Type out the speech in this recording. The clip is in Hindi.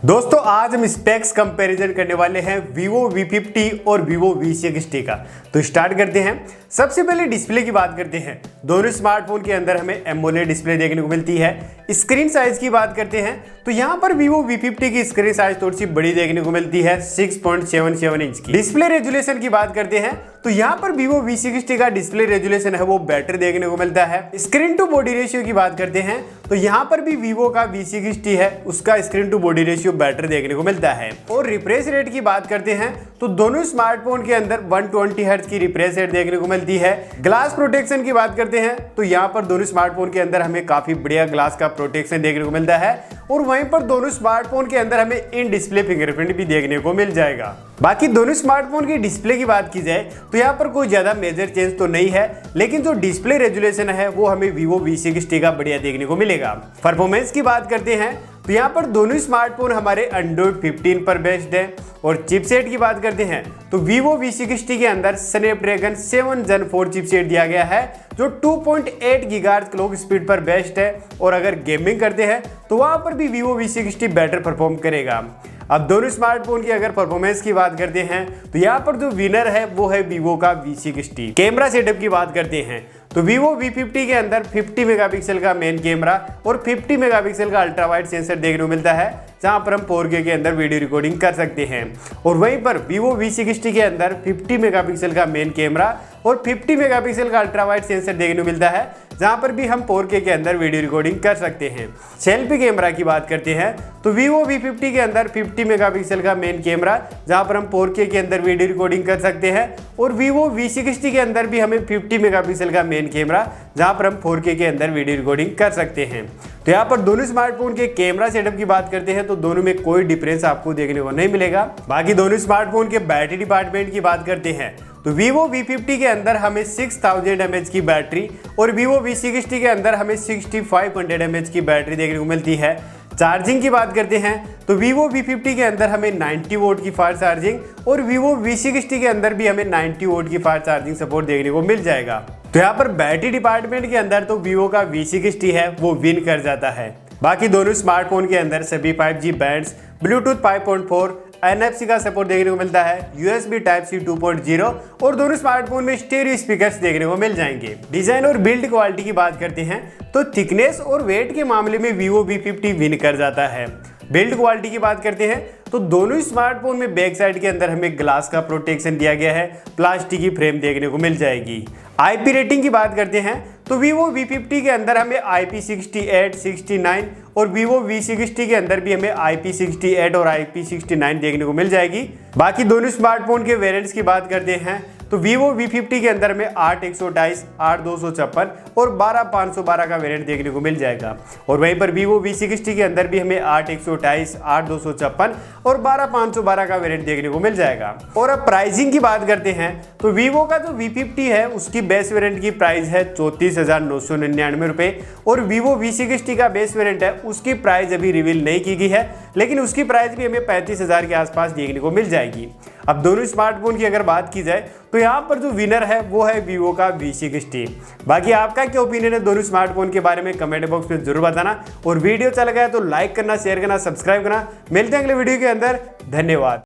दोस्तों आज हम स्पेक्स कंपैरिजन करने वाले हैं Vivo V50 और Vivo V60 का। तो स्टार्ट करते हैं। सबसे पहले डिस्प्ले की बात करते हैं। दोनों स्मार्टफोन के अंदर हमें एमोलेड डिस्प्ले देखने को मिलती है। स्क्रीन साइज की बात करते हैं तो यहाँ पर Vivo V50 की स्क्रीन साइज थोड़ी सी बड़ी देखने को मिलती है 6.77 इंच की। डिस्प्ले रेजुलेशन की बात करते हैं तो यहाँ पर Vivo V60 का डिस्प्ले रेजुलेशन है वो बेटर देखने को मिलता है। स्क्रीन टू बॉडी रेशियो की बात करते हैं तो यहाँ पर भी Vivo का V60 है उसका screen to body ratio better देखने को मिलता है। और रिफ्रेश रेट की बात करते हैं तो दोनों स्मार्टफोन के अंदर 120 हर्ट्ज की रिफ्रेश रेट देखने को मिलती है। ग्लास प्रोटेक्शन की बात करते हैं तो यहाँ पर दोनों स्मार्टफोन के अंदर हमें काफी बढ़िया ग्लास का प्रोटेक्शन देखने को मिलता है और वहीं पर दोनों स्मार्टफोन के अंदर हमें इन डिस्प्ले फिंगरप्रिंट भी देखने को मिल जाएगा। बाकी दोनों स्मार्टफोन की डिस्प्ले की बात की जाए तो यहाँ पर कोई ज्यादा मेजर चेंज तो नहीं है, लेकिन जो डिस्प्ले रेजुलेशन है वो हमें Vivo V60 का बढ़िया देखने को मिलेगा। परफॉर्मेंस की बात करते हैं तो यहाँ पर दोनों स्मार्टफोन हमारे Android 15 पर बेस्ड है। और चिपसेट की बात करते हैं तो Vivo V60 के अंदर Snapdragon 7 Gen 4 चिपसेट दिया गया है जो 2.8 गीगाहर्ट्ज क्लॉक स्पीड पर बेस्ड है। और अगर गेमिंग करते हैं तो वहां पर भी Vivo V60 बेटर परफॉर्म करेगा। अब दोनों स्मार्टफोन की अगर परफॉर्मेंस की बात करते हैं तो यहाँ पर जो विनर है वो है Vivo का V60। कैमरा सेटअप की बात करते हैं तो Vivo V50 के अंदर 50 मेगापिक्सल का मेन कैमरा और 50 मेगापिक्सल का अल्ट्रा वाइड सेंसर देखने को मिलता है जहां पर हम 4K के अंदर वीडियो रिकॉर्डिंग कर सकते हैं। और वहीं पर Vivo V60 के अंदर 50 मेगापिक्सल का मेन कैमरा और 50 मेगापिक्सल का अल्ट्रा वाइड सेंसर देखने को मिलता है जहां पर भी हम 4K के अंदर वीडियो रिकॉर्डिंग कर सकते हैं। सेल्फी कैमरा की बात करते हैं तो Vivo V50 के अंदर 50 मेगापिक्सल का मेन कैमरा जहां पर हम 4K के अंदर वीडियो रिकॉर्डिंग कर सकते हैं और Vivo V60 के अंदर भी हमें 50 मेगापिक्सल का मेन कैमरा जहां पर हम 4K के अंदर वीडियो रिकॉर्डिंग कर सकते हैं। तो यहाँ पर दोनों स्मार्टफोन के कैमरा सेटअप की बात करते हैं तो दोनों में कोई डिफरेंस आपको देखने को नहीं मिलेगा। बाकी दोनों स्मार्टफोन के बैटरी डिपार्टमेंट की बात करते हैं तो Vivo V50 के अंदर हमें 6000 mAh की बैटरी और Vivo V60 के अंदर हमें 6500 mAh की बैटरी देखने को मिलती है। चार्जिंग की बात करते हैं तो Vivo V50 के अंदर हमें 90 वोट की फास्ट चार्जिंग और Vivo V60 के अंदर भी हमें 90 वोट की फास्ट चार्जिंग सपोर्ट देखने को मिल जाएगा। तो यहाँ पर बैटरी डिपार्टमेंट के अंदर तो Vivo का V60 है वो विन कर जाता है। बाकी दोनों स्मार्टफोन के अंदर सभी 5G बैंड्स, Bluetooth 5.4, NFC का सपोर्ट देखने को मिलता है, USB Type-C 2.0 और दोनों स्मार्टफोन में स्टीरियो स्पीकर्स देखने को मिल जाएंगे। डिजाइन और बिल्ड क्वालिटी की बात करते हैं तो थिकनेस और वेट के मामले में Vivo V50 विन कर जाता है। बिल्ड क्वालिटी की बात करते हैं तो दोनों स्मार्टफोन में बैक साइड के अंदर हमें ग्लास का प्रोटेक्शन दिया गया है, प्लास्टिक की फ्रेम देखने को मिल जाएगी। IP रेटिंग की बात करते हैं तो Vivo V50 के अंदर हमें IP68, 69 और Vivo V60 के अंदर भी हमें IP68 और IP69 देखने को मिल जाएगी। बाकी दोनों स्मार्टफोन के वेरिएंट्स की बात करते हैं तो Vivo V50 के अंदर में 8/128, 8/256 और 12/512 का वेरिएंट देखने को मिल जाएगा। और वहीं पर Vivo V60 के अंदर भी हमें 8/128, 8/256 और 12/512 का वेरिएंट देखने को मिल जाएगा। और अब प्राइसिंग की बात करते हैं तो Vivo का जो V50 है उसकी बेस वेरिएंट की प्राइस है 34,999 रुपए और Vivo V60 का बेस वेरिएंट है उसकी प्राइस अभी रिवील नहीं की गई है, लेकिन उसकी प्राइस भी हमें 35,000 के आसपास देखने को मिल जाएगी। अब दोनों स्मार्टफोन की अगर बात की जाए तो यहाँ पर जो विनर है वो है Vivo का V60। बाकी आपका क्या ओपिनियन है दोनों स्मार्टफोन के बारे में कमेंट बॉक्स में जरूर बताना और वीडियो अच्छा लगा है तो लाइक करना, शेयर करना, सब्सक्राइब करना। मिलते हैं अगले वीडियो के अंदर। धन्यवाद।